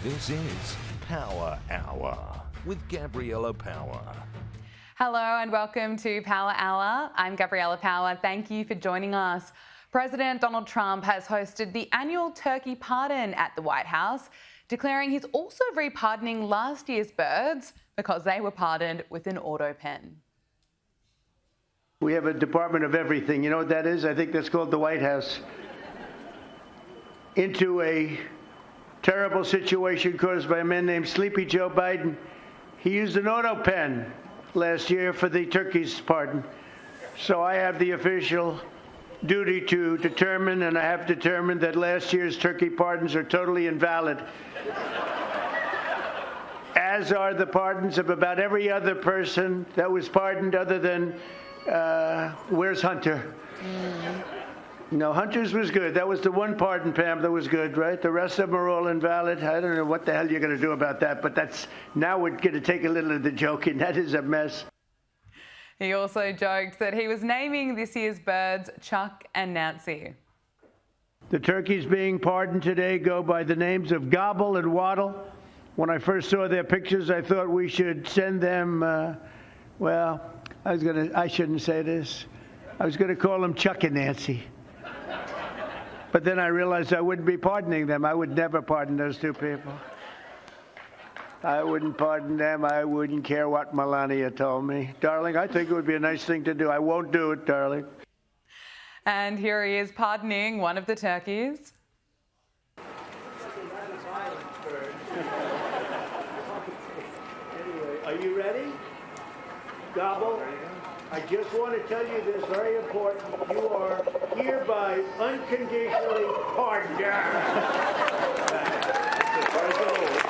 This is Power Hour with Gabriella Power. Hello and welcome to Power Hour. I'm Gabriella Power. Thank you for joining us. President Donald Trump has hosted the annual turkey pardon at the White House, declaring he's also repardoning last year's birds because they were pardoned with an auto pen. We have a department of everything. You know what that is? I think that's called the White House. Into a terrible situation caused by a man named Sleepy Joe Biden. He used an auto pen last year for the turkey's pardon. So I have the official duty to determine, and I have determined that last year's turkey pardons are totally invalid. As are the pardons of about every other person that was pardoned other than, where's Hunter? No, Hunter's was good. That was the one pardon, Pam, that was good, right? The rest of them are all invalid. I don't know what the hell you're going to do about that, but now we're going to take a little of the joking. That is a mess. He also joked that he was naming this year's birds Chuck and Nancy. The turkeys being pardoned today go by the names of Gobble and Waddle. When I first saw their pictures, I thought we should send them, I shouldn't say this. I was going to call them Chuck and Nancy. But then I realized I wouldn't be pardoning them. I would never pardon those two people. I wouldn't pardon them. I wouldn't care what Melania told me. Darling, I think it would be a nice thing to do. I won't do it, darling. And here he is pardoning one of the turkeys. Anyway, are you ready? Gobble? I just want to tell you this, very important. You are hereby unconditionally pardoned. Praise the Lord.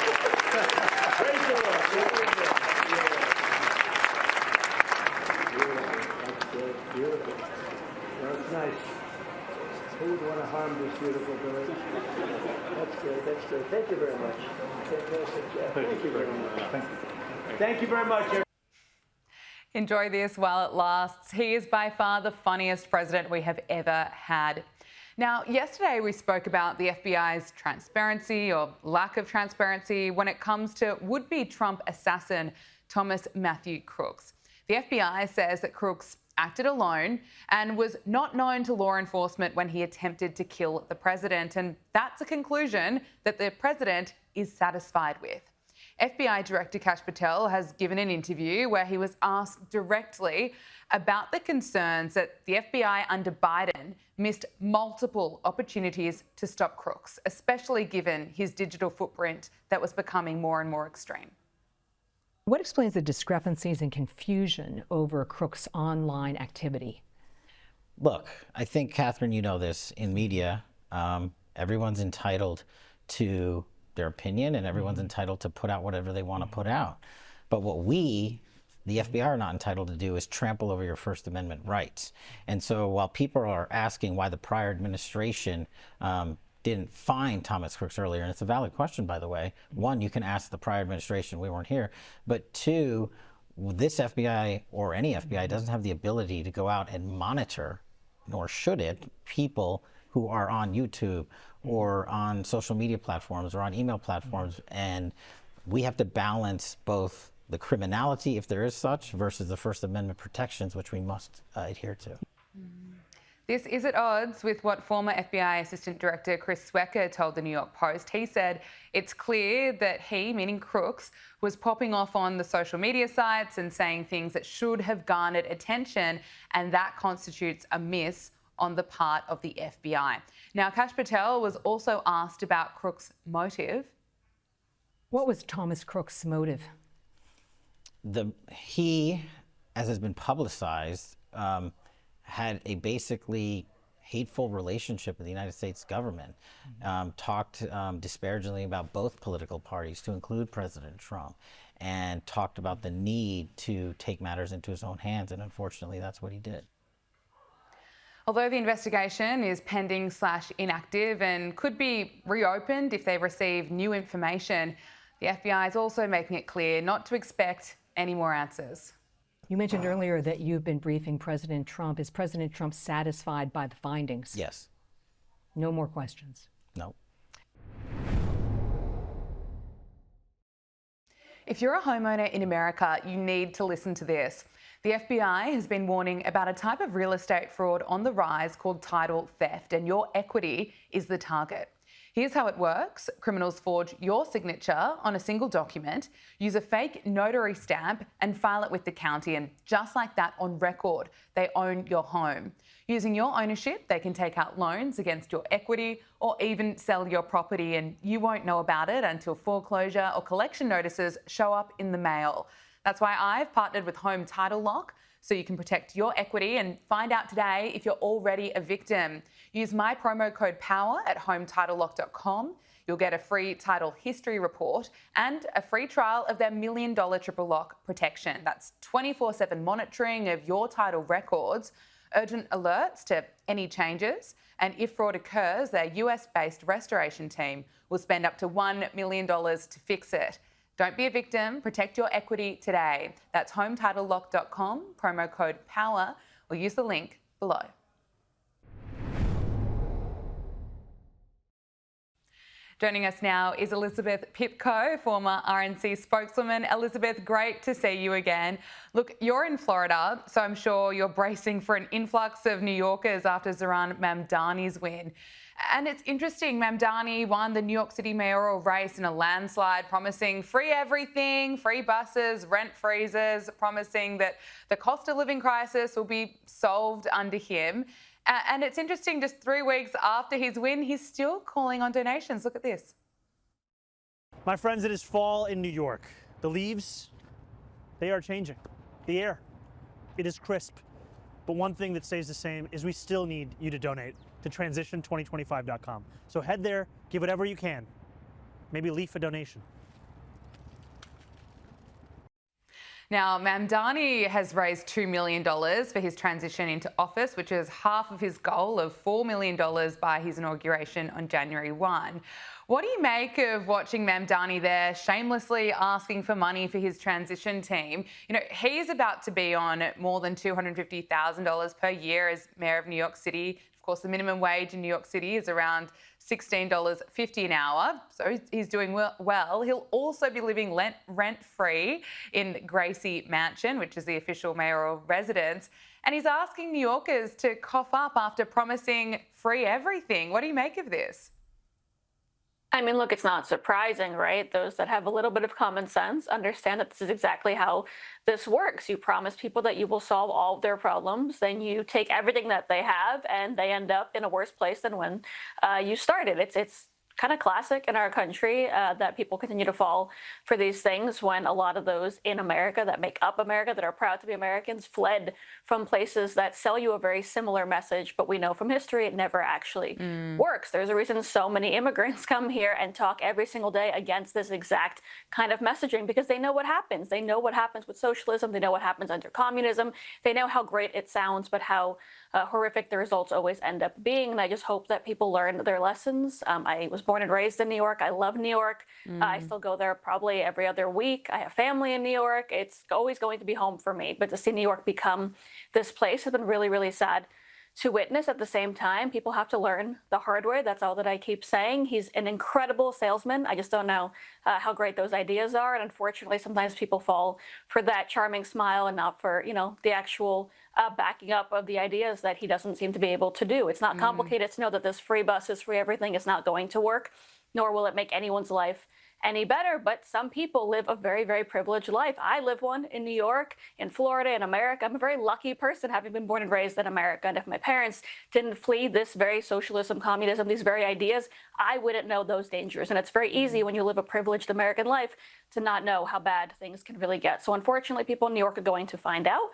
Praise the Lord. That's good. Beautiful. That's nice. Who would want to harm this beautiful bird? That's good. That's good. Thank you very much. Fantastic job. Thank you very much. Thank you very much. Enjoy this while it lasts. He is by far the funniest president we have ever had. Now, yesterday we spoke about the FBI's transparency or lack of transparency when it comes to would-be Trump assassin Thomas Matthew Crooks. The FBI says that Crooks acted alone and was not known to law enforcement when he attempted to kill the president, and that's a conclusion that the president is satisfied with. FBI Director Kash Patel has given an interview where he was asked directly about the concerns that the FBI under Biden missed multiple opportunities to stop Crooks, especially given his digital footprint that was becoming more and more extreme. What explains the discrepancies and confusion over Crooks' online activity? Look, I think, Catherine, you know this, in media, everyone's entitled to their opinion and everyone's entitled to put out whatever they want to put out. But what we, the FBI, are not entitled to do is trample over your First Amendment rights. And so while people are asking why the prior administration didn't find Thomas Crooks earlier, and it's a valid question, by the way. One, you can ask the prior administration, we weren't here. But two, this FBI or any FBI doesn't have the ability to go out and monitor, nor should it, people who are on YouTube or on social media platforms or on email platforms. And we have to balance both the criminality, if there is such, versus the First Amendment protections, which we must adhere to. This is at odds with what former FBI Assistant Director Chris Swecker told the New York Post. He said it's clear that he, meaning Crooks, was popping off on the social media sites and saying things that should have garnered attention, and that constitutes a miss on the part of the FBI. Now, Kash Patel was also asked about Crooks' motive. What was Thomas Crooks' motive? He, as has been publicized, had a basically hateful relationship with the United States government, talked disparagingly about both political parties, to include President Trump, and talked about the need to take matters into his own hands, and unfortunately that's what he did. Although the investigation is pending/inactive and could be reopened if they receive new information, the FBI is also making it clear not to expect any more answers. You mentioned earlier that you've been briefing President Trump. Is President Trump satisfied by the findings? Yes. No more questions? No. If you're a homeowner in America, you need to listen to this. The FBI has been warning about a type of real estate fraud on the rise called title theft, and your equity is the target. Here's how it works. Criminals forge your signature on a single document, use a fake notary stamp and file it with the county. And just like that, on record, they own your home. Using your ownership, they can take out loans against your equity or even sell your property, and you won't know about it until foreclosure or collection notices show up in the mail. That's why I've partnered with Home Title Lock, so you can protect your equity and find out today if you're already a victim. Use my promo code POWER at hometitlelock.com. You'll get a free title history report and a free trial of their $1 million triple lock protection. That's 24/7 monitoring of your title records, urgent alerts to any changes, and if fraud occurs, their US-based restoration team will spend up to $1 million to fix it. Don't be a victim, protect your equity today. That's hometitlelock.com, promo code POWER, or use the link below. Joining us now is Elizabeth Pipko, former RNC spokeswoman. Elizabeth, great to see you again. Look, you're in Florida, so I'm sure you're bracing for an influx of New Yorkers after Zohran Mamdani's win. And it's interesting, Mamdani won the New York City mayoral race in a landslide, promising free everything, free buses, rent freezes, promising that the cost of living crisis will be solved under him. And it's interesting, just 3 weeks after his win, he's still calling on donations. Look at this. My friends, it is fall in New York. The leaves, they are changing. The air, it is crisp. But one thing that stays the same is we still need you to donate to transition2025.com. So head there, give whatever you can. Maybe leave a donation. Now, Mamdani has raised $2 million for his transition into office, which is half of his goal of $4 million by his inauguration on January 1. What do you make of watching Mamdani there shamelessly asking for money for his transition team? You know, he's about to be on more than $250,000 per year as mayor of New York City. Of course, the minimum wage in New York City is around $16.50 an hour, so he's doing well. He'll also be living rent-free in Gracie Mansion, which is the official mayoral residence, and he's asking New Yorkers to cough up after promising free everything. What do you make of this? I mean, look, it's not surprising, right? Those that have a little bit of common sense understand that this is exactly how this works. You promise people that you will solve all of their problems, then you take everything that they have, and they end up in a worse place than when you started. It's kind of classic in our country that people continue to fall for these things when a lot of those in America that make up America, that are proud to be Americans, fled from places that sell you a very similar message, but we know from history it never actually works. There's a reason so many immigrants come here and talk every single day against this exact kind of messaging, because they know what happens. They know what happens with socialism. They know what happens under communism. They know how great it sounds, but how horrific the results always end up being. And I just hope that people learn their lessons. I was born and raised in New York. I love New York. I still go there probably every other week. I have family in New York. It's always going to be home for me. But to see New York become this place has been really, really sad to witness. At the same time, people have to learn the hard way. That's all that I keep saying. He's an incredible salesman. I just don't know how great those ideas are. And unfortunately, sometimes people fall for that charming smile and not for, you know, the actual backing up of the ideas that he doesn't seem to be able to do. It's not complicated to know that this free bus, this free everything is not going to work, nor will it make anyone's life any better. But some people live a very, very privileged life. I live one in New York, in Florida, in America. I'm a very lucky person, having been born and raised in America. And if my parents didn't flee this very socialism, communism, these very ideas, I wouldn't know those dangers. And it's very easy when you live a privileged American life to not know how bad things can really get. So unfortunately, people in New York are going to find out.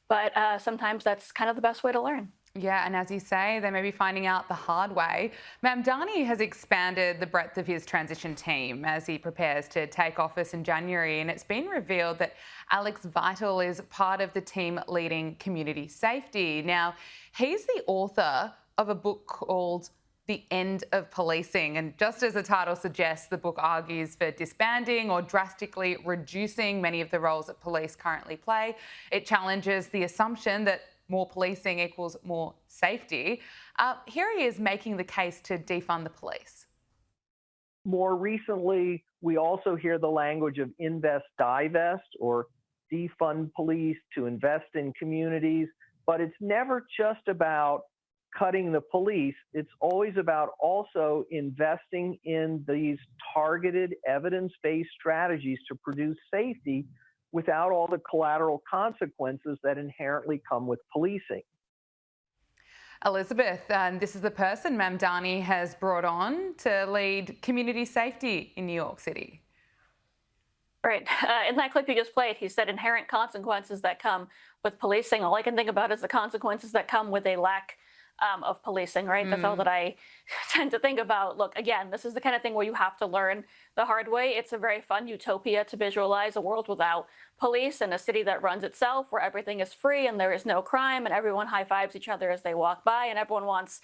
But sometimes that's kind of the best way to learn. Yeah, and as you say, they may be finding out the hard way. Mamdani has expanded the breadth of his transition team as he prepares to take office in January, and it's been revealed that Alex Vital is part of the team leading community safety. Now, he's the author of a book called The End of Policing. And just as the title suggests, the book argues for disbanding or drastically reducing many of the roles that police currently play. It challenges the assumption that more policing equals more safety. Here he is making the case to defund the police. more recently, we also hear the language of invest, divest, or defund police to invest in communities. But it's never just about cutting the police. It's always about also investing in these targeted evidence-based strategies to produce safety without all the collateral consequences that inherently come with policing. Elizabeth, and this is the person Mamdani has brought on to lead community safety in New York City. Right. In that clip you just played, he said inherent consequences that come with policing. All I can think about is the consequences that come with a lack of policing, right? That's all that I tend to think about. Look, again, this is the kind of thing where you have to learn the hard way. It's a very fun utopia to visualize a world without police and a city that runs itself, where everything is free and there is no crime and everyone high fives each other as they walk by and everyone wants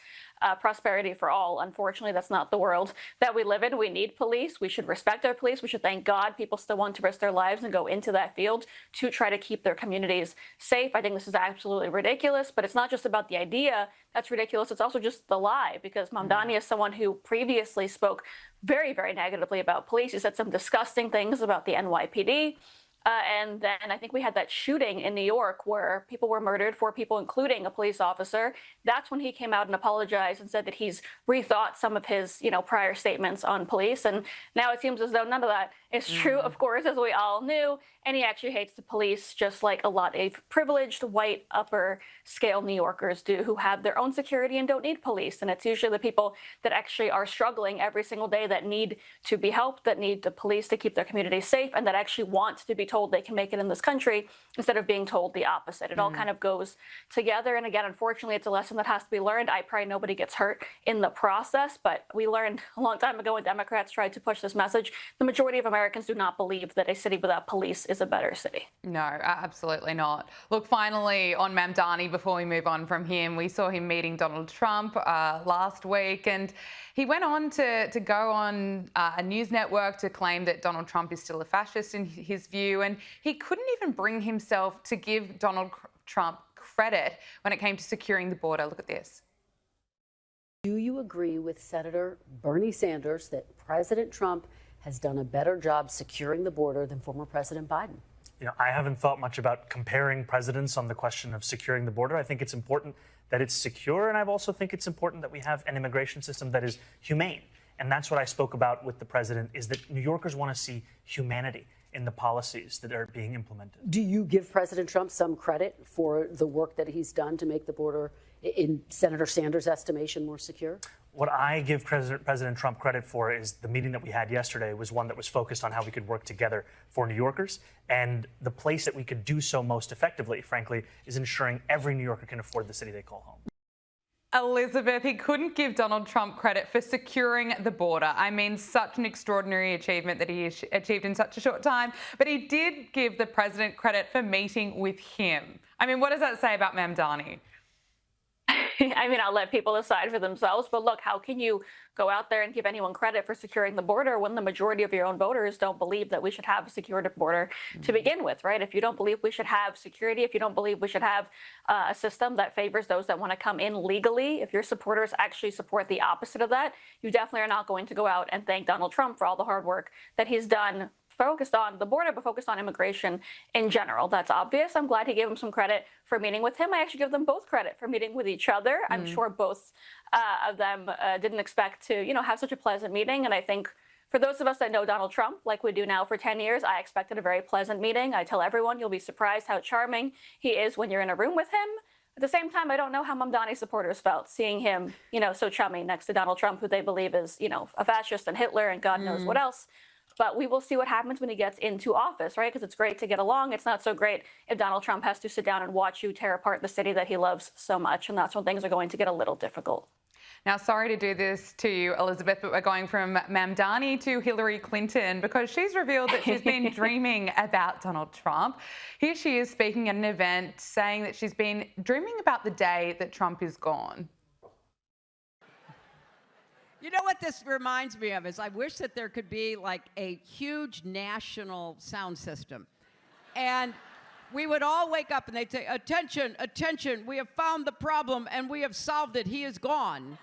prosperity for all. Unfortunately, that's not the world that we live in. We need police. We should respect our police. We should thank God people still want to risk their lives and go into that field to try to keep their communities safe. I think this is absolutely ridiculous, but it's not just about the idea that's ridiculous. It's also just the lie, because Mamdani is someone who previously spoke very, very negatively about police. He said some disgusting things about the NYPD. And then I think we had that shooting in New York where people were murdered, 4 people, including a police officer. That's when he came out and apologized and said that he's rethought some of his, prior statements on police. And now it seems as though none of that is true, of course, as we all knew. And he actually hates the police, just like a lot of privileged, white, upper scale New Yorkers do, who have their own security and don't need police. And it's usually the people that actually are struggling every single day that need to be helped, that need the police to keep their communities safe, and that actually want to be told they can make it in this country instead of being told the opposite. It all kind of goes together. And again, unfortunately, it's a lesson that has to be learned. I pray nobody gets hurt in the process, but we learned a long time ago when Democrats tried to push this message. The majority of Americans do not believe that a city without police is a better city. No, absolutely not. Look, finally, on Mamdani, before we move on from him, we saw him meeting Donald Trump last week, and he went on to go on a news network to claim that Donald Trump is still a fascist in his view, and he couldn't even bring himself to give Donald Trump credit when it came to securing the border. Look at this. Do you agree with Senator Bernie Sanders that President Trump has done a better job securing the border than former President Biden? I haven't thought much about comparing presidents on the question of securing the border. I think it's important that it's secure, and I also think it's important that we have an immigration system that is humane. And that's what I spoke about with the president, is that New Yorkers want to see humanity in the policies that are being implemented. Do you give President Trump some credit for the work that he's done to make the border, in Senator Sanders' estimation, more secure? What I give President Trump credit for is the meeting that we had yesterday was one that was focused on how we could work together for New Yorkers. And the place that we could do so most effectively, frankly, is ensuring every New Yorker can afford the city they call home. Elizabeth, he couldn't give Donald Trump credit for securing the border. I mean, such an extraordinary achievement that he achieved in such a short time. But he did give the president credit for meeting with him. I mean, what does that say about Mamdani? I mean, I'll let people decide for themselves. But look, how can you go out there and give anyone credit for securing the border when the majority of your own voters don't believe that we should have a secured border to begin with, right? If you don't believe we should have security, if you don't believe we should have a system that favors those that want to come in legally, if your supporters actually support the opposite of that, you definitely are not going to go out and thank Donald Trump for all the hard work that he's done, focused on the border, but focused on immigration in general. That's obvious. I'm glad he gave him some credit for meeting with him. I actually give them both credit for meeting with each other. I'm sure both of them didn't expect to, have such a pleasant meeting. And I think for those of us that know Donald Trump, like we do now for 10 years, I expected a very pleasant meeting. I tell everyone, you'll be surprised how charming he is when you're in a room with him. At the same time, I don't know how Mamdani supporters felt seeing him, so chummy next to Donald Trump, who they believe is, a fascist and Hitler and God knows what else. But we will see what happens when he gets into office, right? Because it's great to get along. It's not so great if Donald Trump has to sit down and watch you tear apart the city that he loves so much. And that's when things are going to get a little difficult. Now, sorry to do this to you, Elizabeth, but we're going from Mamdani to Hillary Clinton because she's revealed that she's been dreaming about Donald Trump. Here she is speaking at an event saying that she's been dreaming about the day that Trump is gone. You know what this reminds me of is I wish that there could be like a huge national sound system. And we would all wake up and they'd say, attention, attention, we have found the problem and we have solved it. He is gone.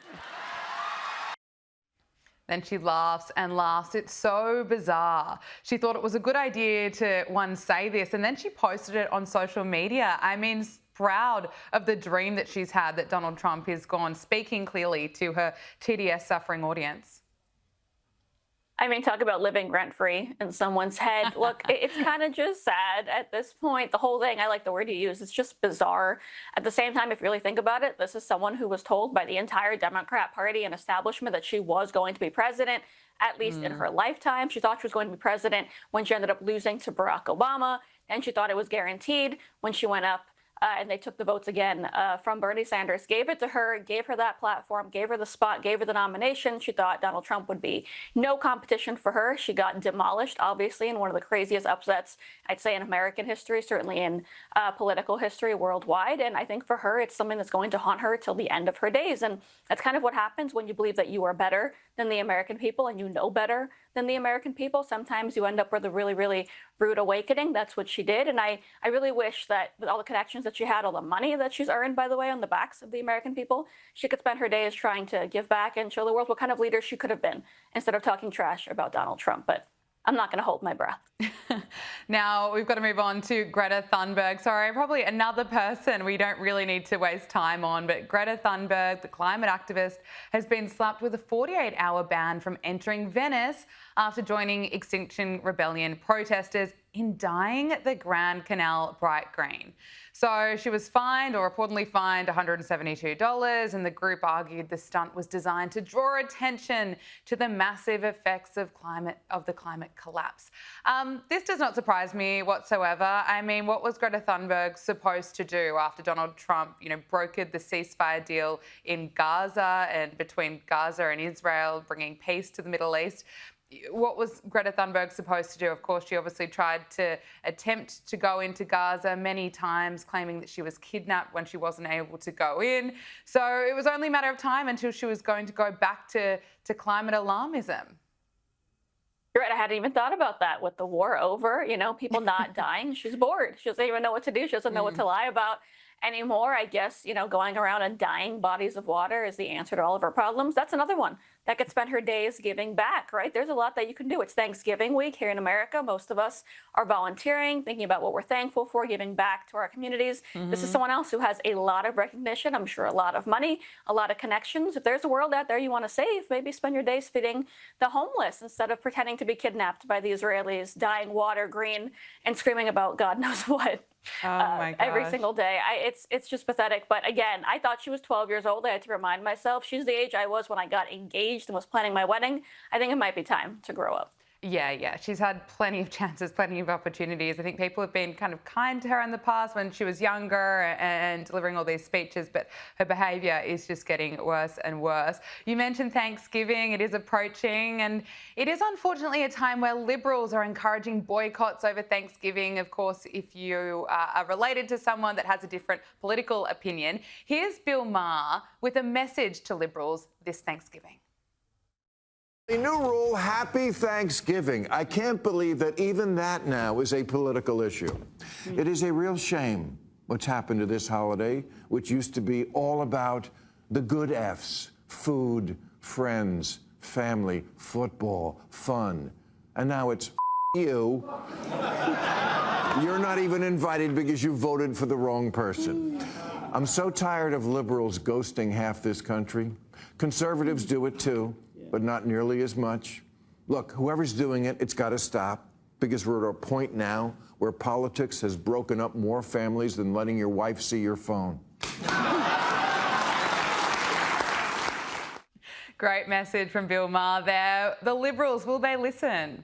Then she laughs and laughs. It's so bizarre. She thought it was a good idea to, one, say this, and then she posted it on social media. I mean, proud of the dream that she's had that Donald Trump is gone, speaking clearly to her TDS suffering audience. I mean, talk about living rent-free in someone's head. Look, it's kind of just sad at this point. The whole thing, I like the word you use, it's just bizarre. At the same time, if you really think about it, this is someone who was told by the entire Democrat Party and establishment that she was going to be president, at least in her lifetime. She thought she was going to be president when she ended up losing to Barack Obama, and she thought it was guaranteed when she went up and they took the votes again from Bernie Sanders, gave it to her, gave her that platform, gave her the spot, gave her the nomination. She thought Donald Trump would be no competition for her. She got demolished, obviously, in one of the craziest upsets, I'd say, in American history, certainly in political history worldwide. And I think for her, it's something that's going to haunt her till the end of her days. And that's kind of what happens when you believe that you are better than the American people and you know better than the American people. Sometimes you end up with a really, really rude awakening. That's what she did. And I really wish that with all the connections that she had, all the money that she's earned, by the way, on the backs of the American people, she could spend her days trying to give back and show the world what kind of leader she could have been instead of talking trash about Donald Trump. But I'm not going to hold my breath. Now we've got to move on to Greta Thunberg. Sorry, probably another person we don't really need to waste time on, but Greta Thunberg, the climate activist, has been slapped with a 48-hour ban from entering Venice after joining Extinction Rebellion protesters in dyeing the Grand Canal bright green. So she was fined, or reportedly fined, $172, and the group argued the stunt was designed to draw attention to the massive effects of the climate collapse. This does not surprise me whatsoever. I mean, what was Greta Thunberg supposed to do after Donald Trump, brokered the ceasefire deal in Gaza and between Gaza and Israel, bringing peace to the Middle East? What was Greta Thunberg supposed to do? Of course, she obviously tried to attempt to go into Gaza many times, claiming that she was kidnapped when she wasn't able to go in. So it was only a matter of time until she was going to go back to climate alarmism. You're right. I hadn't even thought about that with the war over, people not dying. She's bored. She doesn't even know what to do. She doesn't know what to lie about anymore. I guess, going around and dying bodies of water is the answer to all of her problems. That's another one that could spend her days giving back, right? There's a lot that you can do. It's Thanksgiving week here in America. Most of us are volunteering, thinking about what we're thankful for, giving back to our communities. This is someone else who has a lot of recognition, I'm sure a lot of money, a lot of connections. If there's a world out there you want to save, maybe spend your days feeding the homeless instead of pretending to be kidnapped by the Israelis, dyeing water green and screaming about God knows what. My gosh. Every single day. It's just pathetic. But again, I thought she was 12 years old. I had to remind myself she's the age I was when I got engaged and was planning my wedding. I think it might be time to grow up. Yeah. She's had plenty of chances, plenty of opportunities. I think people have been kind of kind to her in the past when she was younger and delivering all these speeches, but her behaviour is just getting worse and worse. You mentioned Thanksgiving. It is approaching, and it is unfortunately a time where Liberals are encouraging boycotts over Thanksgiving. Of course, if you are related to someone that has a different political opinion. Here's Bill Maher with a message to Liberals this Thanksgiving. A new rule, Happy Thanksgiving. I can't believe that even that now is a political issue. It is a real shame what's happened to this holiday, which used to be all about the good F's, food, friends, family, football, fun. And now it's you. You're not even invited because you voted for the wrong person. I'm so tired of liberals ghosting half this country. Conservatives do it too, but not nearly as much. Look, whoever's doing it, it's got to stop, because we're at a point now where politics has broken up more families than letting your wife see your phone. Great message from Bill Maher there. The Liberals, will they listen?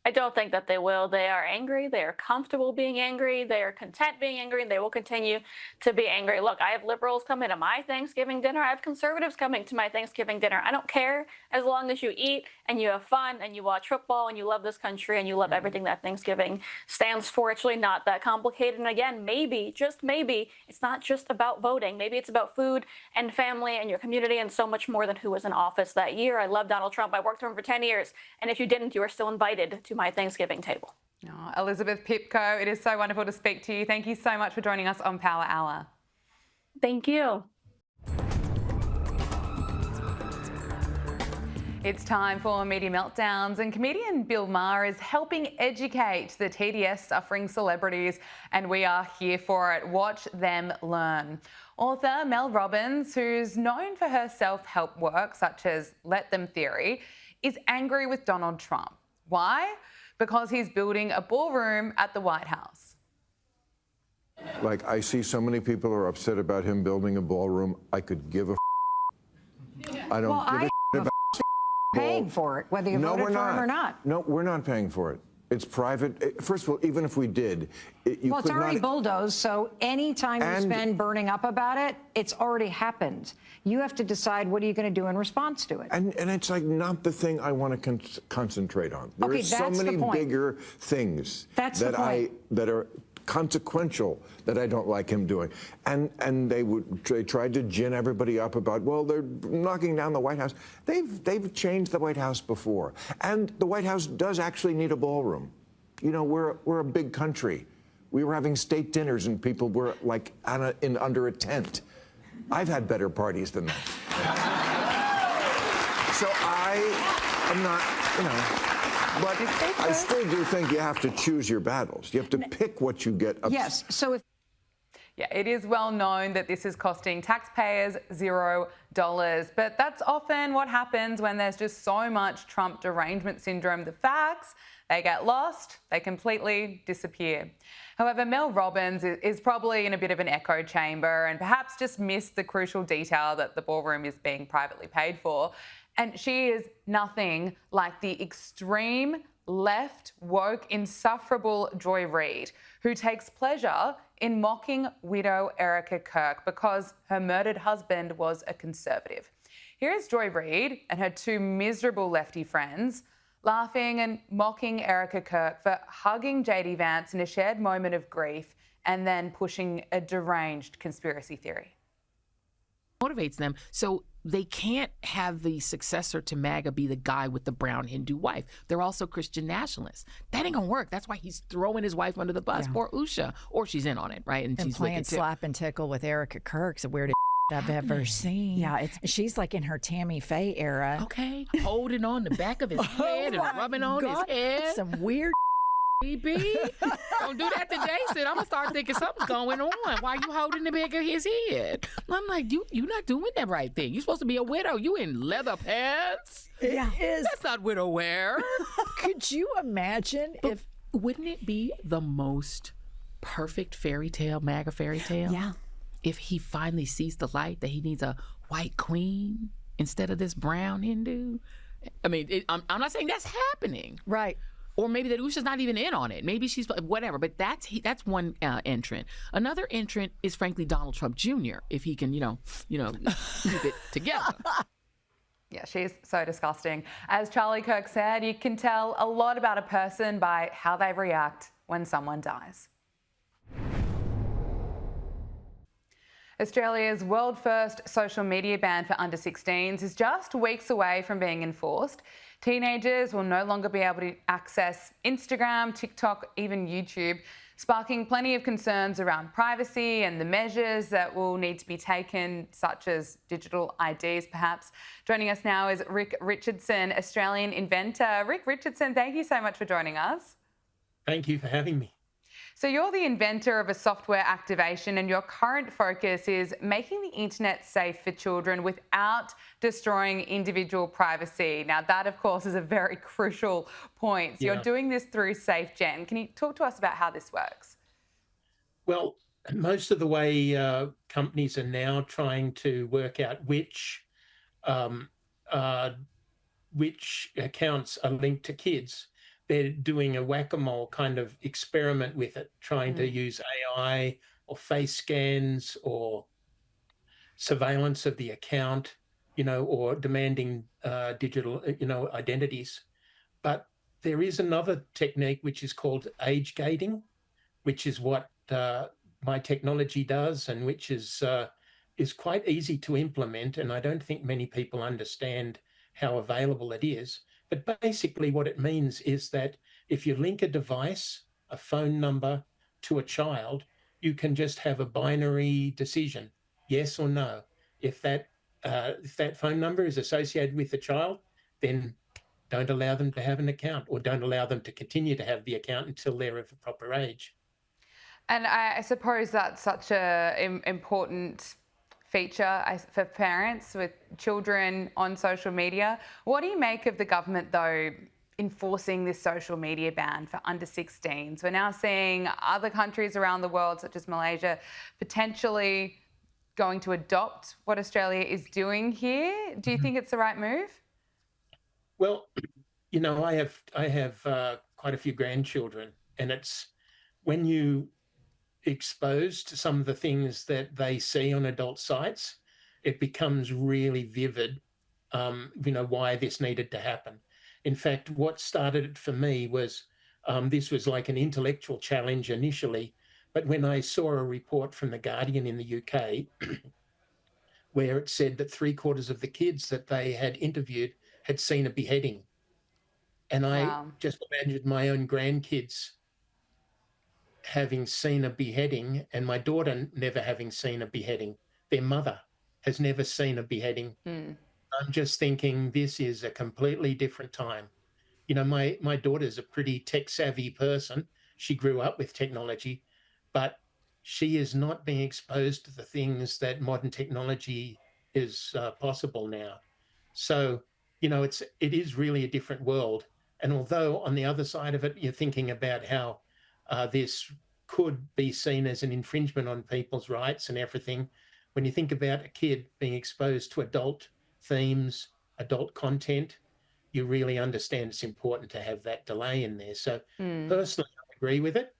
I don't think that they will. They are angry. They are comfortable being angry. They are content being angry, and they will continue to be angry. Look, I have liberals coming to my Thanksgiving dinner. I have conservatives coming to my Thanksgiving dinner. I don't care, as long as you eat and you have fun and you watch football and you love this country and you love everything that Thanksgiving stands for. It's really not that complicated. And again, maybe, just maybe, it's not just about voting. Maybe it's about food and family and your community and so much more than who was in office that year. I love Donald Trump. I worked for him for 10 years. And if you didn't, you are still invited to my Thanksgiving table. Oh, Elizabeth Pipko, it is so wonderful to speak to you. Thank you so much for joining us on Power Hour. Thank you. It's time for Media Meltdowns, and comedian Bill Maher is helping educate the TDS-suffering celebrities, and we are here for it. Watch them learn. Author Mel Robbins, who's known for her self-help work such as Let Them Theory, is angry with Donald Trump. Why? Because he's building a ballroom at the White House. Like, I see so many people are upset about him building a ballroom. I could give a I don't give a about paying for it, whether you voted for him or not. No, we're not paying for it. It's private. First of all, even if we did, you well, it's could already not... bulldozed, so any time you spend burning up about it, it's already happened. You have to decide what are you going to do in response to it. And it's like not the thing I want to concentrate on. There are so many bigger things that are consequential that I don't like him doing. And they tried to gin everybody up about, well, they're knocking down the White House. They've changed the White House before. And the White House does actually need a ballroom. You know, we're a big country. We were having state dinners and people were like under a tent. I've had better parties than that. So I am not, you know, but I still do think you have to choose your battles. You have to pick what you get upset. Yes, so if... Yeah, it is well known that this is costing taxpayers $0, but that's often what happens when there's just so much Trump derangement syndrome. The facts, they get lost, they completely disappear. However, Mel Robbins is probably in a bit of an echo chamber and perhaps just missed the crucial detail that the ballroom is being privately paid for. And she is nothing like the extreme left, woke, insufferable Joy Reid, who takes pleasure in mocking widow Erica Kirk because her murdered husband was a conservative. Here is Joy Reid and her two miserable lefty friends laughing and mocking Erica Kirk for hugging JD Vance in a shared moment of grief and then pushing a deranged conspiracy theory. Motivates them so they can't have the successor to MAGA be the guy with the brown Hindu wife. They're also Christian nationalists. That ain't gonna work. That's why he's throwing his wife under the bus for Usha, or she's in on it, right? And she's playing slap and tickle with Erica Kirk's the weirdest I've ever seen. Yeah, she's like in her Tammy Faye era. Okay, holding on the back of his head and rubbing on his head. Some weird. BB, don't do that to Jason. I'm gonna start thinking something's going on. Why you holding the back of his head? I'm like, you not doing that right thing. You're supposed to be a widow. You in leather pants. Yeah, that's not widow wear. Could you imagine wouldn't it be the most perfect fairy tale, MAGA fairy tale? Yeah. If he finally sees the light that he needs a white queen instead of this brown Hindu. I mean, I'm not saying that's happening. Right. Or maybe that Usha's not even in on it. Maybe she's whatever. But that's one entrant. Another entrant is frankly Donald Trump Jr. If he can, keep it together. Yeah, she's so disgusting. As Charlie Kirk said, you can tell a lot about a person by how they react when someone dies. Australia's world-first social media ban for under 16s is just weeks away from being enforced. Teenagers will no longer be able to access Instagram, TikTok, even YouTube, sparking plenty of concerns around privacy and the measures that will need to be taken, such as digital IDs perhaps. Joining us now is Rick Richardson, Australian inventor. Rick Richardson, thank you so much for joining us. Thank you for having me. So you're the inventor of a software activation, and your current focus is making the internet safe for children without destroying individual privacy. Now that, of course, is a very crucial point. So you're doing this through SafeGen. Can you talk to us about how this works? Well, most of the way companies are now trying to work out which accounts are linked to kids. They're doing a whack-a-mole kind of experiment with it, trying to use AI or face scans or surveillance of the account, or demanding digital, identities. But there is another technique which is called age gating, which is what my technology does, and which is quite easy to implement. And I don't think many people understand how available it is. But basically what it means is that if you link a device, a phone number, to a child, you can just have a binary decision, yes or no. If that phone number is associated with the child, then don't allow them to have an account, or don't allow them to continue to have the account until they're of a proper age. And I suppose that's such a important feature for parents with children on social media. What do you make of the government, though, enforcing this social media ban for under 16s? We're now seeing other countries around the world, such as Malaysia, potentially going to adopt what Australia is doing here. Do you think it's the right move? Well, you know, I have quite a few grandchildren, and it's when you exposed to some of the things that they see on adult sites, it becomes really vivid, you know, why this needed to happen. In fact, what started it for me was this was like an intellectual challenge initially, but when I saw a report from The Guardian in the UK where it said that 3/4 of the kids that they had interviewed had seen a beheading. And I just imagined my own grandkids having seen a beheading, and my daughter never having seen a beheading. Their mother has never seen a beheading. I'm just thinking this is a completely different time. You know, my daughter's a pretty tech savvy person. She grew up with technology, but she is not being exposed to the things that modern technology is possible now. So, you know, it is really a different world. And although on the other side of it, you're thinking about how this could be seen as an infringement on people's rights and everything, when you think about a kid being exposed to adult themes, adult content, you really understand it's important to have that delay in there. So personally, I agree with it,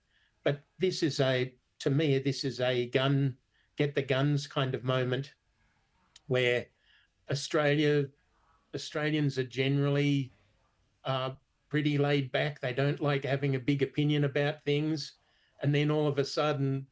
but this is to me, this is a get the guns kind of moment where Australians are generally pretty laid back. They don't like having a big opinion about things. And then all of a sudden,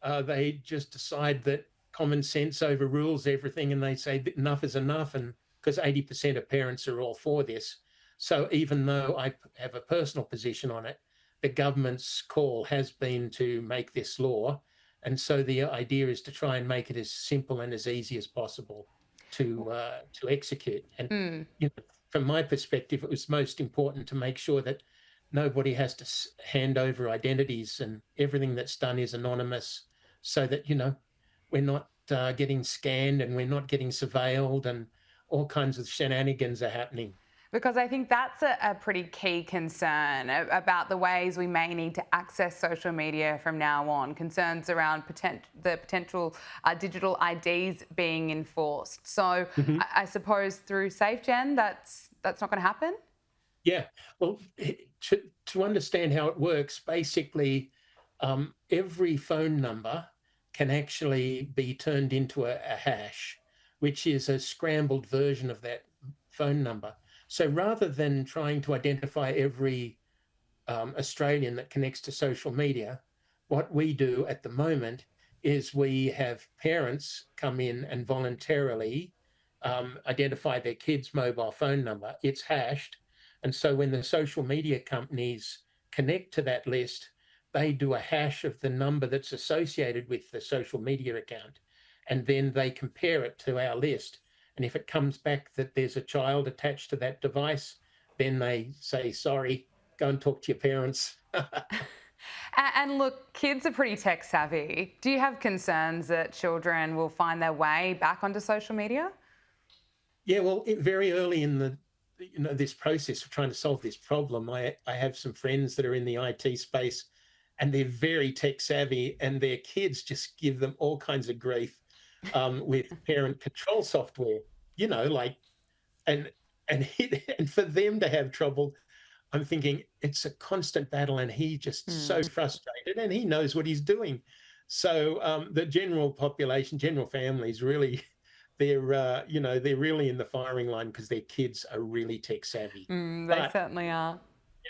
they just decide that common sense overrules everything, and they say that enough is enough. And because 80% of parents are all for this. So even though I have a personal position on it, the government's call has been to make this law. And so the idea is to try and make it as simple and as easy as possible to execute. And you know, from my perspective, it was most important to make sure that nobody has to hand over identities, and everything that's done is anonymous, so that, you know, we're not getting scanned and we're not getting surveilled, and all kinds of shenanigans are happening. Because I think that's a pretty key concern about the ways we may need to access social media from now on. Concerns around the potential digital IDs being enforced. So I suppose through SafeGen, that's not going to happen? Yeah. Well, to understand how it works, basically, every phone number can actually be turned into a hash, which is a scrambled version of that phone number. So rather than trying to identify every Australian that connects to social media, what we do at the moment is we have parents come in and voluntarily identify their kid's mobile phone number. It's hashed. And so when the social media companies connect to that list, they do a hash of the number that's associated with the social media account. And then they compare it to our list. And if it comes back that there's a child attached to that device, then they say, sorry, go and talk to your parents. And look, kids are pretty tech savvy. Do you have concerns that children will find their way back onto social media? Yeah, well, very early in this process of trying to solve this problem, I have some friends that are in the IT space, and they're very tech savvy, and their kids just give them all kinds of grief with parent control software, you know, like, and for them to have trouble, I'm thinking it's a constant battle, and he just so frustrated, and he knows what he's doing. So the general population, general families, really, they're really in the firing line because their kids are really tech savvy. They certainly are.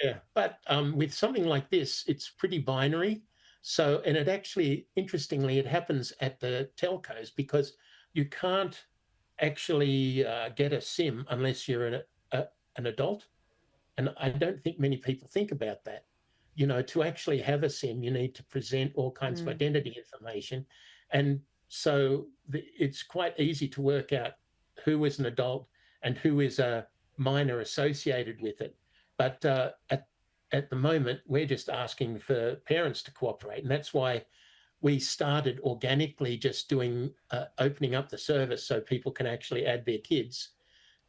Yeah, but with something like this, it's pretty binary. So, and it actually, interestingly, it happens at the telcos, because you can't actually get a SIM unless you're an adult. And I don't think many people think about that. You know, to actually have a SIM, you need to present all kinds of identity information. And so it's quite easy to work out who is an adult and who is a minor associated with it. But at the moment, we're just asking for parents to cooperate. And that's why we started organically just doing opening up the service so people can actually add their kids.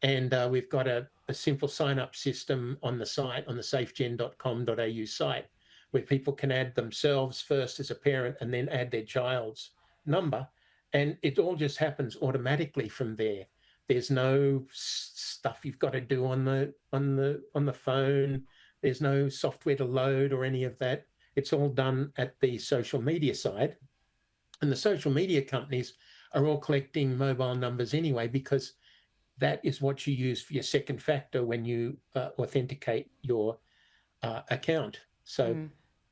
And we've got a simple sign-up system on the site, on the safegen.com.au site, where people can add themselves first as a parent and then add their child's number. And it all just happens automatically from there. There's no stuff you've got to do on the phone. There's no software to load or any of that. It's all done at the social media side. And the social media companies are all collecting mobile numbers anyway, because that is what you use for your second factor when you authenticate your account. So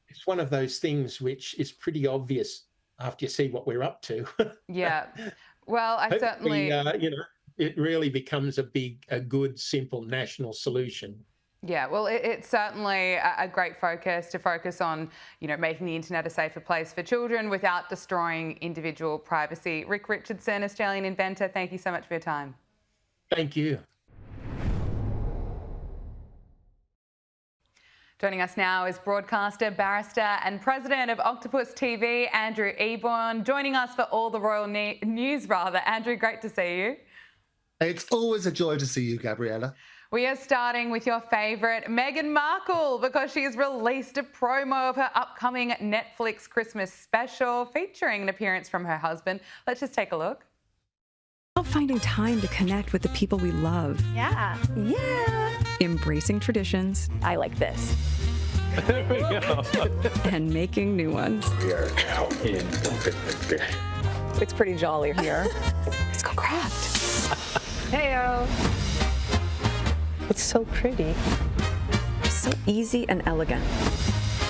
it's one of those things which is pretty obvious after you see what we're up to. Yeah. Well, I certainly, it really becomes a good, simple national solution. yeah, well, it's certainly a great focus to focus on, making the internet a safer place for children without destroying individual privacy. Rick Richardson, Australian inventor, thank you so much for your time. Thank you. Joining us now is broadcaster, barrister and president of Octopus TV, Andrew Eborn, joining us for all the royal news. Andrew, great to see you. It's always a joy to see you, Gabriella. We are starting with your favourite, Meghan Markle, because she's released a promo of her upcoming Netflix Christmas special featuring an appearance from her husband. Let's just take a look. Finding time to connect with the people we love. Yeah. Embracing traditions. I like this. There we go. And making new ones. We are now in the Christmas spirit. It's pretty jolly here. Let's go craft. Heyo. It's so pretty. So easy and elegant.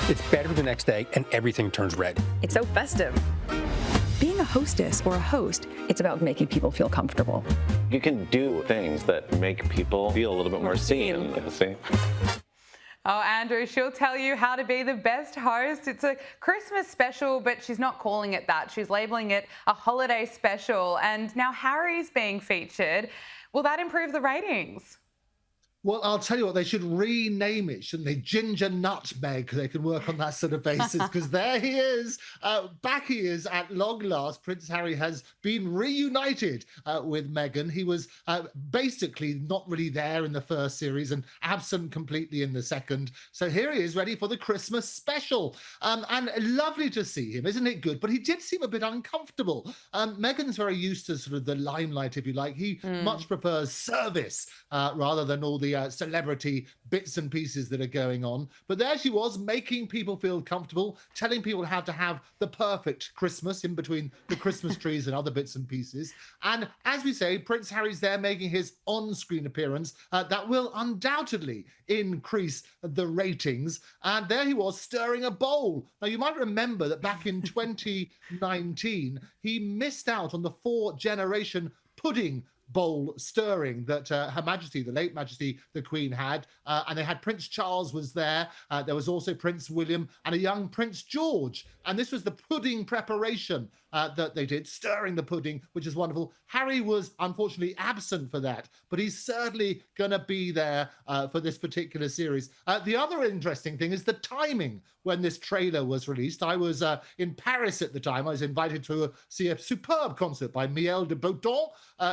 It's better the next day and everything turns red. It's so festive. Being a hostess or a host, it's about making people feel comfortable. You can do things that make people feel a little bit more seen. See? Oh, Andrew, she'll tell you how to be the best host. It's a Christmas special, but she's not calling it that. She's labelling it a holiday special. And now Harry's being featured. Will that improve the ratings? Well, I'll tell you what, they should rename it, shouldn't they? Ginger Nutmeg. They can work on that sort of basis, because there he is. Back he is at long last. Prince Harry has been reunited with Meghan. He was basically not really there in the first series and absent completely in the second. So here he is, ready for the Christmas special. And lovely to see him, isn't it good? But he did seem a bit uncomfortable. Meghan's very used to sort of the limelight, if you like. He much prefers service rather than all the celebrity bits and pieces that are going on. But there she was, making people feel comfortable, telling people how to have the perfect Christmas in between the Christmas trees and other bits and pieces. And as we say, Prince Harry's there making his on-screen appearance. That will undoubtedly increase the ratings. And there he was, stirring a bowl. Now, you might remember that back in 2019, he missed out on the 4-generation pudding bowl stirring that Her Majesty, the late Majesty, the Queen had. And they had Prince Charles was there. There was also Prince William and a young Prince George. And this was the pudding preparation that they did, stirring the pudding, which is wonderful. Harry was unfortunately absent for that, but he's certainly going to be there for this particular series. The other interesting thing is the timing when this trailer was released. I was in Paris at the time. I was invited to see a superb concert by Miel de Botton,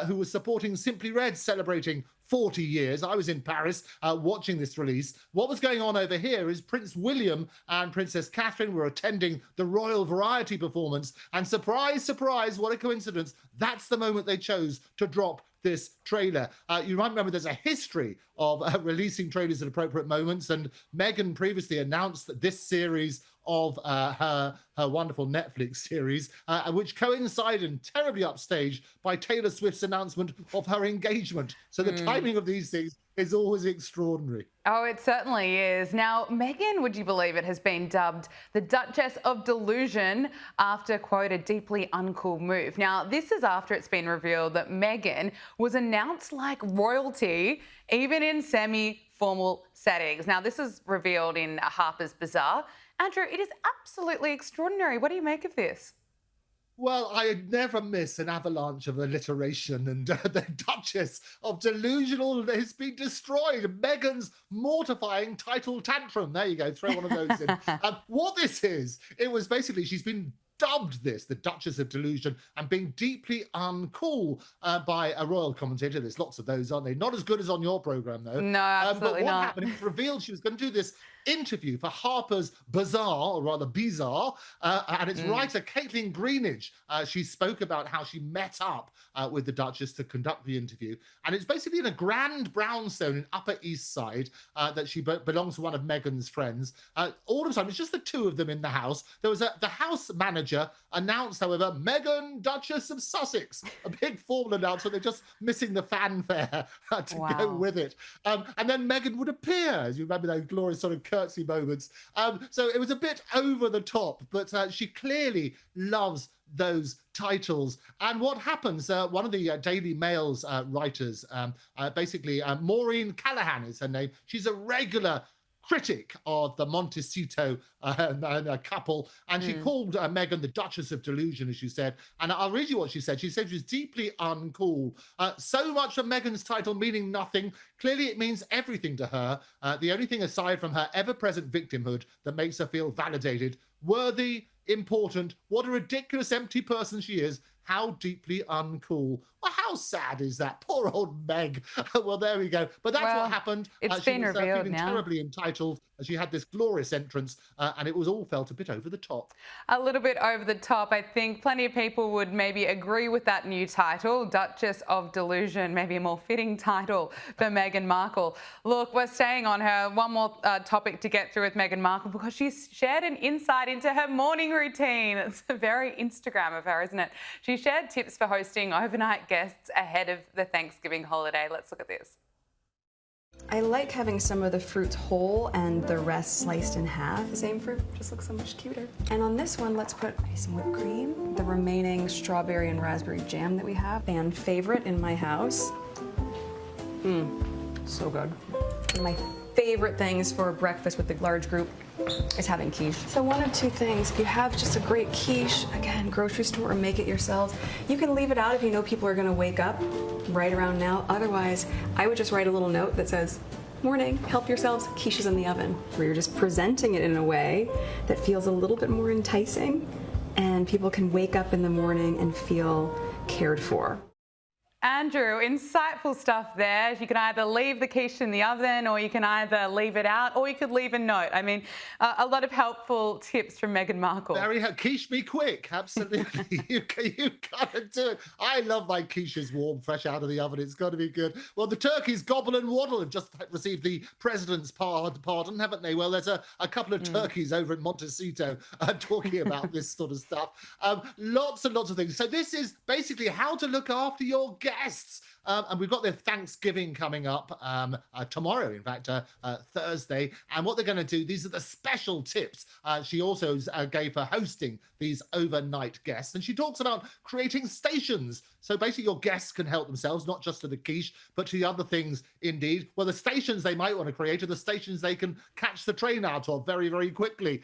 who was supporting Simply Red, celebrating 40 years. I was in Paris watching this release. What was going on over here is Prince William and Princess Catherine were attending the Royal Variety performance. And surprise, surprise, what a coincidence. That's the moment they chose to drop this trailer. You might remember there's a history of releasing trailers at appropriate moments. And Meghan previously announced that this series of her wonderful Netflix series, which coincided terribly upstaged by Taylor Swift's announcement of her engagement. So the timing of these things is always extraordinary. Oh, it certainly is. Now, Meghan, would you believe it, has been dubbed the Duchess of Delusion after, quote, a deeply uncool move. Now, this is after it's been revealed that Meghan was announced like royalty, even in semi-formal settings. Now, this is revealed in Harper's Bazaar. Andrew, it is absolutely extraordinary. What do you make of this? Well, I never miss an avalanche of alliteration, and the Duchess of Delusional has been destroyed. Meghan's mortifying title tantrum. There you go, throw one of those in. What this is, it was basically, she's been dubbed this, the Duchess of Delusion, and being deeply uncool by a royal commentator. There's lots of those, aren't they? Not as good as on your program, though. No, absolutely but what not. happened, it was revealed she was going to do this interview for Harper's Bazaar, or rather Bizarre, and its writer Caitlin Greenidge. She spoke about how she met up with the Duchess to conduct the interview, and it's basically in a grand brownstone in Upper East Side that she belongs to one of Meghan's friends. All of a sudden, it's just the two of them in the house. There was the house manager announced, however, Meghan, Duchess of Sussex, a big formal announcement. They're just missing the fanfare to go with it. And then Meghan would appear, as you remember those glorious sort of curtsy moments. So it was a bit over the top, but she clearly loves those titles. And what happens, one of the Daily Mail's writers, basically Maureen Callahan is her name. She's a regular critic of the Montecito couple, and she called Meghan the Duchess of Delusion, as she said. And I'll read you what she said. She said she was deeply uncool. So much of Meghan's title meaning nothing. Clearly, it means everything to her. The only thing aside from her ever-present victimhood that makes her feel validated, worthy, important. What a ridiculous, empty person she is. How deeply uncool. Well, how sad is that? Poor old Meg. Well, there we go. But that's what happened. It's been revealed feeling now. Terribly entitled. She had this glorious entrance, and it was all felt a bit over the top. A little bit over the top. I think plenty of people would maybe agree with that new title, Duchess of Delusion, maybe a more fitting title for Meghan Markle. Look, we're staying on her. One more topic to get through with Meghan Markle, because she's shared an insight into her morning routine. It's a very Instagram of her, isn't it? She shared tips for hosting overnight guests ahead of the Thanksgiving holiday. Let's look at this. I like having some of the fruits whole and the rest sliced in half. The same fruit just looks so much cuter. And on this one, let's put some whipped cream, the remaining strawberry and raspberry jam that we have. Fan favorite in my house. So good. My favorite things for breakfast with the large group is having quiche. So one of two things, if you have just a great quiche, again, grocery store or make it yourselves, you can leave it out if you know people are gonna wake up right around now. Otherwise, I would just write a little note that says, morning, help yourselves, quiche is in the oven, where you're just presenting it in a way that feels a little bit more enticing, and people can wake up in the morning and feel cared for. Andrew, insightful stuff there. You can either leave the quiche in the oven, or you can either leave it out, or you could leave a note. I mean, a lot of helpful tips from Meghan Markle. Quiche me quick, absolutely. you gotta do it. I love my quiches warm, fresh out of the oven. It's got to be good. Well, the turkeys Gobble and Waddle have just received the president's pardon, haven't they? Well, there's a couple of turkeys over at Montecito talking about this sort of stuff. Lots and lots of things. So this is basically how to look after your guests. And we've got their Thanksgiving coming up tomorrow, in fact, Thursday. And what they're going to do, these are the special tips she also gave for hosting these overnight guests. And she talks about creating stations. So basically your guests can help themselves, not just to the quiche, but to the other things indeed. Well, the stations they might want to create are the stations they can catch the train out of very, very quickly.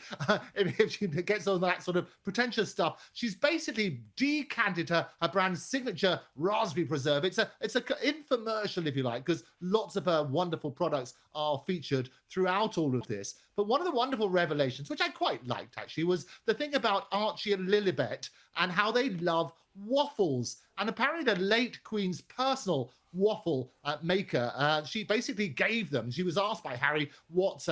If she gets on that sort of pretentious stuff. She's basically decanted her brand's signature raspberry preserve. It's an infomercial, if you like, because lots of her wonderful products are featured throughout all of this. But one of the wonderful revelations, which I quite liked actually, was the thing about Archie and Lilibet and how they love waffles. And apparently the late Queen's personal waffle maker, she basically gave them. She was asked by Harry what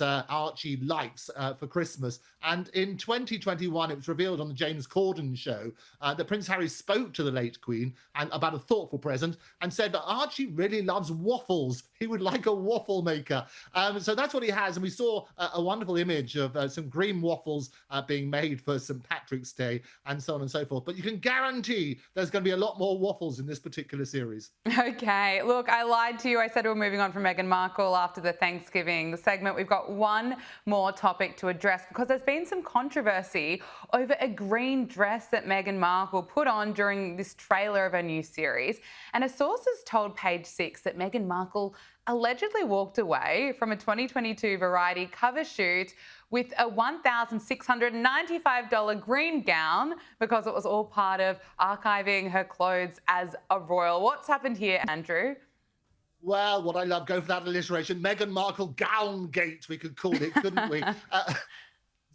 Archie likes for Christmas, and in 2021 it was revealed on the James Corden show that Prince Harry spoke to the late Queen and about a thoughtful present, and said that Archie really loves waffles. He would like a waffle maker. So that's what he has, and we saw a wonderful image of some green waffles being made for St. Patrick's Day, and so on and so forth. But you can guarantee there's going to be a lot more waffles in this particular series. Okay, look, I lied to you. I said we're moving on from Meghan Markle after the Thanksgiving segment. We've got one more topic to address, because there's been some controversy over a green dress that Meghan Markle put on during this trailer of her new series. And a source has told Page 6 that Meghan Markle allegedly walked away from a 2022 Variety cover shoot with a $1,695 green gown because it was all part of archiving her clothes as a royal. What's happened here, Andrew? Well, what I love, go for that alliteration, Meghan Markle gown gate, we could call it, couldn't we?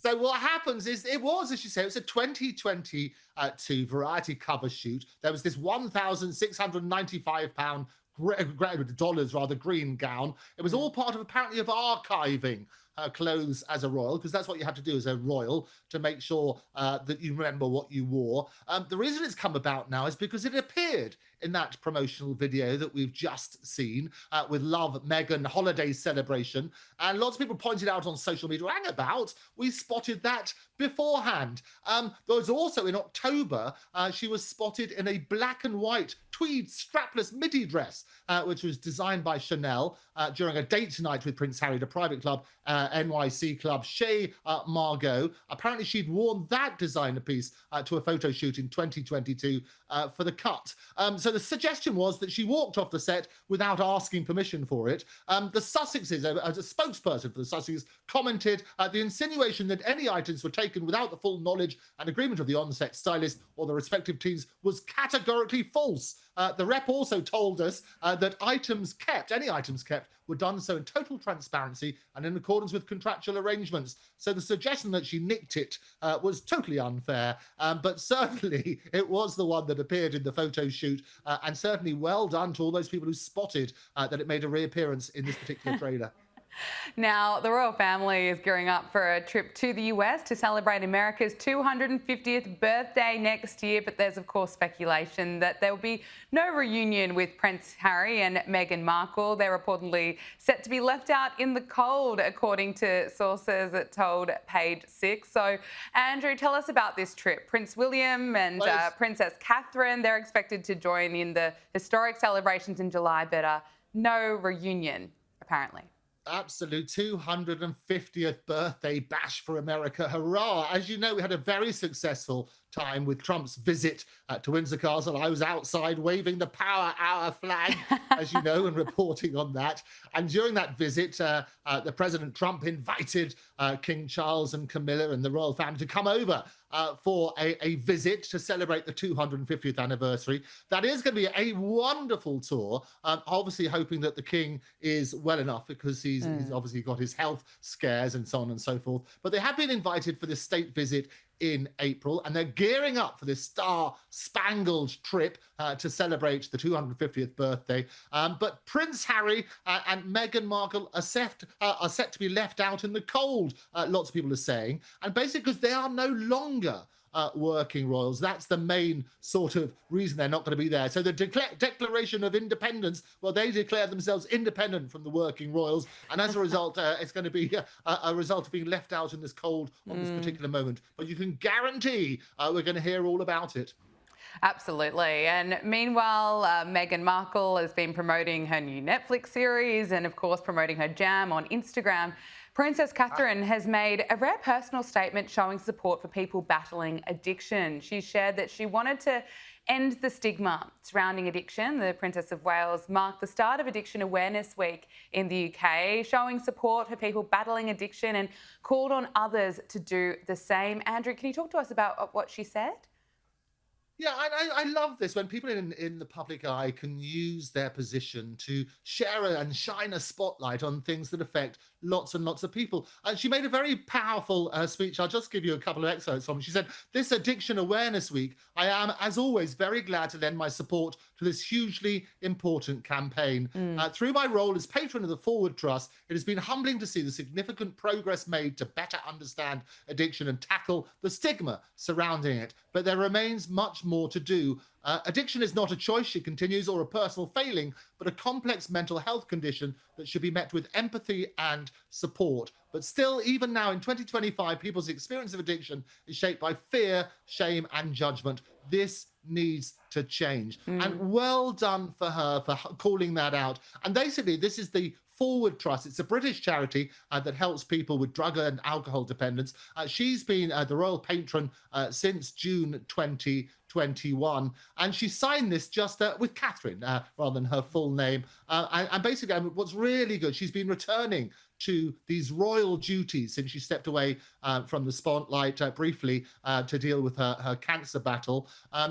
So what happens is, it was, as you say, it was a 2022 Variety cover shoot. There was this £1,695 dollars rather green gown. It was all part of apparently of archiving her clothes as a royal, because that's what you have to do as a royal, to make sure that you remember what you wore. The reason it's come about now is because it appeared in that promotional video that we've just seen with Love Meghan holiday celebration. And lots of people pointed out on social media, hang about, we spotted that beforehand. There was also in October, she was spotted in a black and white tweed strapless midi dress, which was designed by Chanel during a date night with Prince Harry at a private club, NYC club, Chez Margot. Apparently she'd worn that designer piece to a photo shoot in 2022 for the cut. So the suggestion was that she walked off the set without asking permission for it. The Sussexes, as a spokesperson for the Sussexes, commented the insinuation that any items were taken without the full knowledge and agreement of the on-set stylist or the respective teams was categorically false. The rep also told us that any items kept, were done so in total transparency and in accordance with contractual arrangements. So the suggestion that she nicked it was totally unfair, but certainly it was the one that appeared in the photo shoot, and certainly well done to all those people who spotted that it made a reappearance in this particular trailer. Now, the royal family is gearing up for a trip to the US to celebrate America's 250th birthday next year, but there's of course speculation that there will be no reunion with Prince Harry and Meghan Markle. They're reportedly set to be left out in the cold, according to sources that told Page 6. So, Andrew, tell us about this trip. Prince William and Princess Catherine, they're expected to join in the historic celebrations in July, but no reunion, apparently. Absolute 250th birthday bash for America. Hurrah. As you know, we had a very successful time with Trump's visit to Windsor Castle. I was outside waving the Power Hour flag, as you know, and reporting on that. And during that visit, the President Trump invited King Charles and Camilla and the royal family to come over for a visit to celebrate the 250th anniversary. That is going to be a wonderful tour, obviously hoping that the king is well enough, because he's obviously got his health scares and so on and so forth. But they have been invited for this state visit in April, and they're gearing up for this star-spangled trip to celebrate the 250th birthday. But Prince Harry and Meghan Markle are set to be left out in the cold, lots of people are saying, and basically because they are no longer working royals. That's the main sort of reason they're not going to be there. So the Declaration of Independence, well, they declare themselves independent from the working royals, and as a result, it's going to be a result of being left out in this cold on this particular moment. But you can guarantee we're going to hear all about it. Absolutely. And meanwhile, Meghan Markle has been promoting her new Netflix series and, of course, promoting her jam on Instagram. Princess Catherine has made a rare personal statement showing support for people battling addiction. She shared that she wanted to end the stigma surrounding addiction. The Princess of Wales marked the start of Addiction Awareness Week in the UK, showing support for people battling addiction and called on others to do the same. Andrew, can you talk to us about what she said? Yeah, I love this when people in the public eye can use their position to share and shine a spotlight on things that affect lots and lots of people. And she made a very powerful speech. I'll just give you a couple of excerpts from it. She said, "This Addiction Awareness Week, I am, as always, very glad to lend my support to this hugely important campaign. Through my role as patron of the Forward Trust, it has been humbling to see the significant progress made to better understand addiction and tackle the stigma surrounding it. But there remains much more to do. Addiction is not a choice," she continues, "or a personal failing, but a complex mental health condition that should be met with empathy and support. But still, even now in 2025, people's experience of addiction is shaped by fear, shame, and judgment. This needs to change." And well done for her for calling that out. And basically, this is the Forward Trust. It's a British charity that helps people with drug and alcohol dependence. She's been the royal patron since June 2020. 2021. And she signed this just with Catherine rather than her full name. And basically, what's really good, she's been returning to these royal duties since she stepped away from the spotlight briefly to deal with her cancer battle.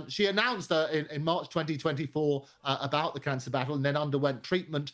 She announced in March 2024 about the cancer battle and then underwent treatment,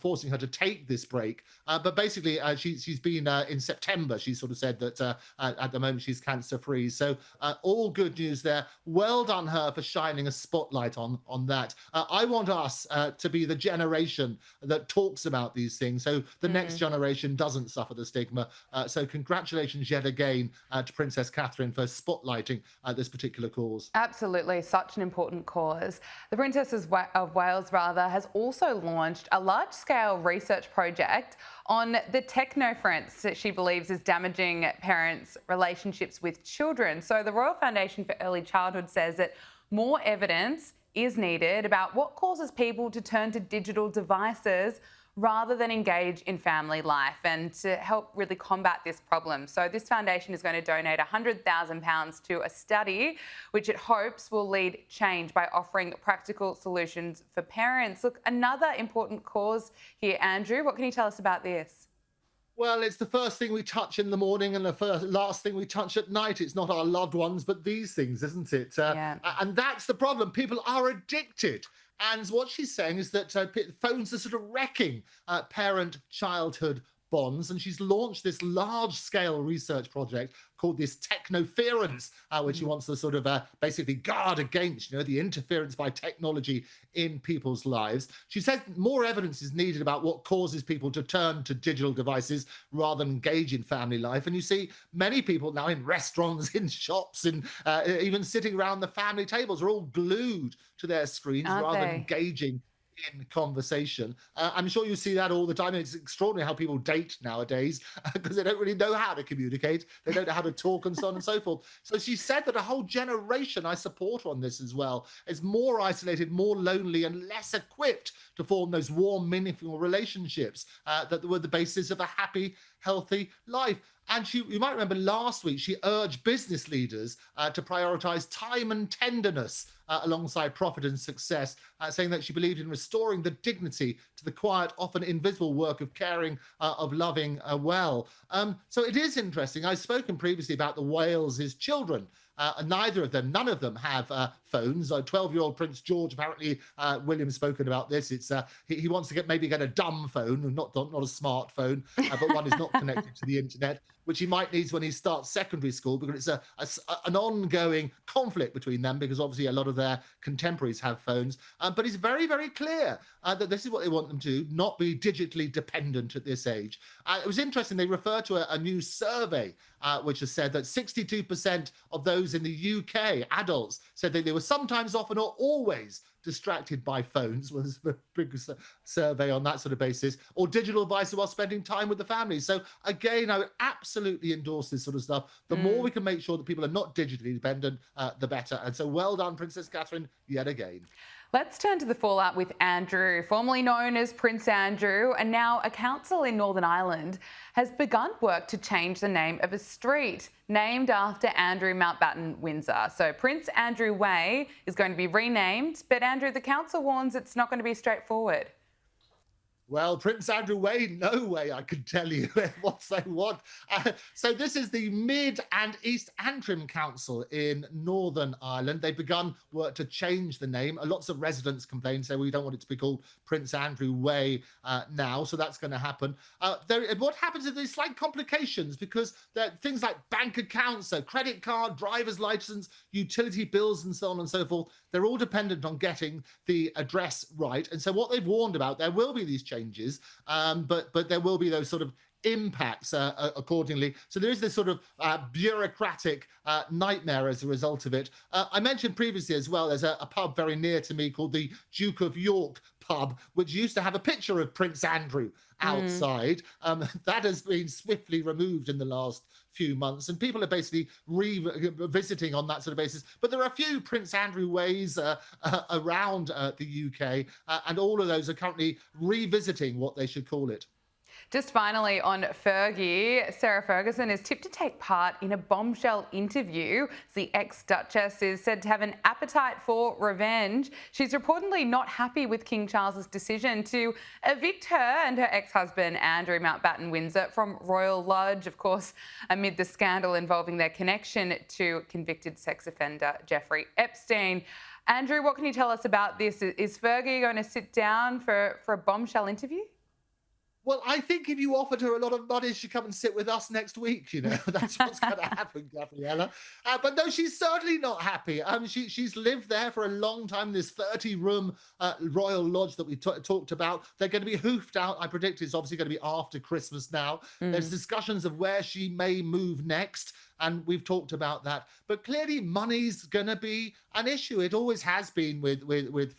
forcing her to take this break. But basically, she's been in September. She sort of said that at the moment she's cancer free. So all good news there. Well done her for shining a spotlight on that. I want us to be the generation that talks about these things, so the next generation doesn't suffer the stigma. So congratulations yet again to Princess Catherine for spotlighting this particular cause. Absolutely, such an important cause. The Princess of Wales has also launched a large-scale research project on the technofriends that she believes is damaging parents' relationships with children. So the Royal Foundation for Early Childhood says that more evidence is needed about what causes people to turn to digital devices rather than engage in family life, and to help really combat this problem. So this foundation is going to donate £100,000 to a study which it hopes will lead change by offering practical solutions for parents. Look, another important cause here, Andrew. What can you tell us about this? Well, it's the first thing we touch in the morning and the last thing we touch at night. It's not our loved ones, but these things, isn't it? And that's the problem. People are addicted. And what she's saying is that phones are sort of wrecking parent-childhood bonds. And she's launched this large-scale research project called this technoference, which she wants to sort of basically guard against, the interference by technology in people's lives. She said more evidence is needed about what causes people to turn to digital devices rather than engage in family life. And you see many people now in restaurants, in shops, and even sitting around the family tables are all glued to their screens rather than engaging in conversation. I'm sure you see that all the time. It's extraordinary how people date nowadays because they don't really know how to communicate. They don't know how to talk and so on and so forth. So she said that a whole generation, I support her on this as well, is more isolated, more lonely and less equipped to form those warm, meaningful relationships that were the basis of a happy, healthy life. And you might remember last week, she urged business leaders to prioritize time and tenderness alongside profit and success, saying that she believed in restoring the dignity to the quiet, often invisible work of caring, of loving well. So it is interesting. I've spoken previously about the Wales' children. And none of them have phones. 12-year-old Prince George, apparently, William's spoken about this. It's he wants to maybe get a dumb phone, not a smartphone, but one is not connected to the internet, which he might need when he starts secondary school, because it's an ongoing conflict between them, because obviously a lot of their contemporaries have phones. But it's very, very clear that this is what they want them to, not be digitally dependent at this age. It was interesting, they refer to a new survey which has said that 62% of those in the UK, adults, said that they were sometimes, often, or always distracted by phones, was a big survey on that sort of basis, or digital devices while spending time with the family. So again, I would absolutely endorse this sort of stuff. The more we can make sure that people are not digitally dependent, the better. And so well done, Princess Catherine, yet again. Let's turn to the fallout with Andrew, formerly known as Prince Andrew, and now a council in Northern Ireland has begun work to change the name of a street named after Andrew Mountbatten Windsor. So Prince Andrew Way is going to be renamed, but Andrew, the council warns it's not going to be straightforward. Well, Prince Andrew Way, no way, I can tell you what they want. So this is the Mid and East Antrim Council in Northern Ireland. They've begun work to change the name. Lots of residents complain, say, we don't want it to be called Prince Andrew Way now, so that's going to happen. What happens is there's slight complications because there are things like bank accounts, so credit card, driver's license, utility bills, and so on and so forth. They're all dependent on getting the address right. And so what they've warned about, there will be these changes, but there will be those sort of impacts accordingly. So there is this sort of bureaucratic nightmare as a result of it. I mentioned previously as well, there's a pub very near to me called the Duke of York pub, which used to have a picture of Prince Andrew outside. That has been swiftly removed in the last few months, and people are basically revisiting on that sort of basis. But there are a few Prince Andrew Ways around the UK, and all of those are currently revisiting what they should call it. Just finally on Fergie, Sarah Ferguson is tipped to take part in a bombshell interview. The ex-Duchess is said to have an appetite for revenge. She's reportedly not happy with King Charles's decision to evict her and her ex-husband Andrew Mountbatten Windsor from Royal Lodge, of course, amid the scandal involving their connection to convicted sex offender Jeffrey Epstein. Andrew, what can you tell us about this? Is Fergie going to sit down for a bombshell interview? Well, I think if you offered her a lot of money, she'd come and sit with us next week. That's what's going to happen, Gabriella. But no, she's certainly not happy. She's lived there for a long time, this 30-room Royal Lodge that we talked about. They're going to be hoofed out. I predict it's obviously going to be after Christmas now. There's discussions of where she may move next, and we've talked about that. But clearly, money's going to be an issue. It always has been with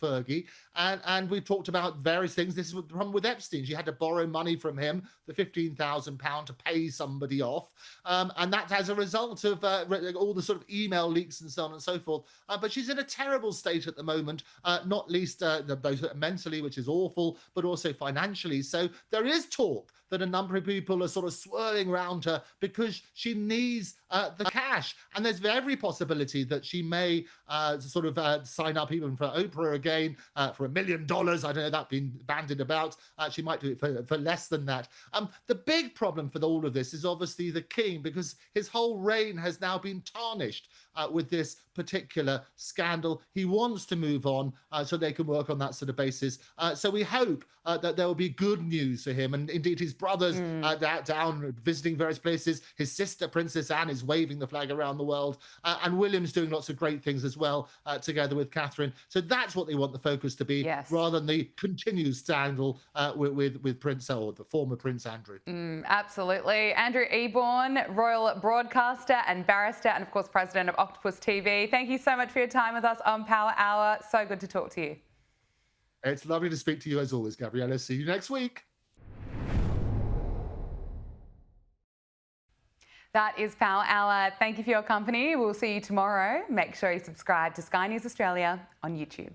Fergie. And we've talked about various things. This is the problem with Epstein. She had to borrow money from him, the £15,000 to pay somebody off. And that's as a result of all the sort of email leaks and so on and so forth. But she's in a terrible state at the moment, not least both mentally, which is awful, but also financially. So there is talk that a number of people are sort of swirling around her because she needs the cash. And there's every possibility that she may sign up even for Oprah again for $1 million. I don't know, that's been bandied about. She might do it for less than that. The big problem for all of this is obviously the king, because his whole reign has now been tarnished with this particular scandal. He wants to move on so they can work on that sort of basis. So we hope that there will be good news for him. And indeed, his brothers down visiting various places. His sister, Princess Anne, is waving the flag around the world. And William's doing lots of great things as well, together with Catherine. So that's what they want the focus to be, rather than the continued scandal with Prince, or the former Prince Andrew. Absolutely. Andrew Eborn, royal broadcaster and barrister, and of course, president of Octopus TV. Thank you so much for your time with us on Power Hour. So good to talk to you. It's lovely to speak to you as always, Gabriella. See you next week. That is Power Hour. Thank you for your company. We'll see you tomorrow. Make sure you subscribe to Sky News Australia on YouTube.